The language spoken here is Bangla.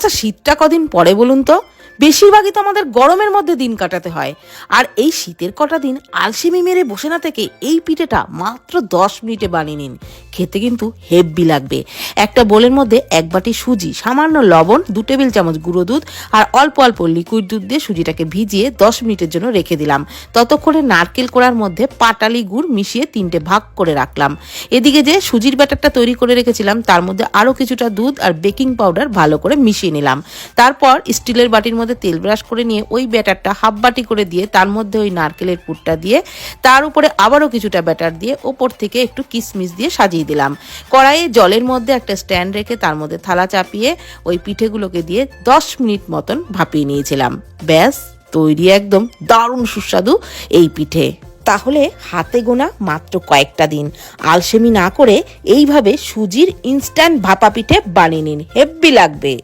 আচ্ছা, শীতটা কদিন পরে বলুন তো? বেশিরভাগই তো আমাদের গরমের মধ্যে দিন কাটাতে হয়। আর এই শীতের কটা দিন আলসেমি মেরে বসে না থেকে এই পিঠেটা মাত্র 10 মিনিটে বানিয়ে নিন। খেতে কিন্তু হেব্বি লাগবে। একটা বোলের মধ্যে 1 বাটি সুজি, সামান্য লবণ, 2 টেবিল চামচ গুঁড়ো দুধ আর অল্প অল্প লিকুইড দুধ দিয়ে সুজিটাকে ভিজিয়ে 10 মিনিটের জন্য রেখে দিলাম। ততক্ষণে নারকেল কোড়ার মধ্যে পাটালি গুড় মিশিয়ে 3টে ভাগ করে রাখলাম। এদিকে যে সুজির ব্যাটারটা তৈরি করে রেখেছিলাম তার মধ্যে আরও কিছুটা দুধ আর বেকিং পাউডার ভালো করে মিশিয়ে নিলাম। তারপর স্টিলের বাটির মধ্যে তেল ব্রাশ করে নিয়ে ওই ব্যাটারটা হাফ বাটি করে দিয়ে তার মধ্যে ওই নারকেলের পুরটা দিয়ে তার উপরে আবারও কিছুটা ব্যাটার দিয়ে ওপর থেকে একটু কিশমিশ দিয়ে সাজিয়ে দিলাম। কড়াইয়ে জলের মধ্যে একটা স্ট্যান্ড রেখে তার মধ্যে থালা চাপিয়ে ওই পিঠেগুলোকে দিয়ে 10 মিনিট মতন ভাপিয়ে নিয়েছিলাম। ব্যাস তৈরি একদম দারুণ সুস্বাদু এই পিঠে। তাহলে হাতে গোনা মাত্র কয়েকটা দিন আলসেমি না করে এইভাবে সুজির ইনস্ট্যান্ট ভাপা পিঠে বানিয়ে নিন, হেব্বি লাগবে।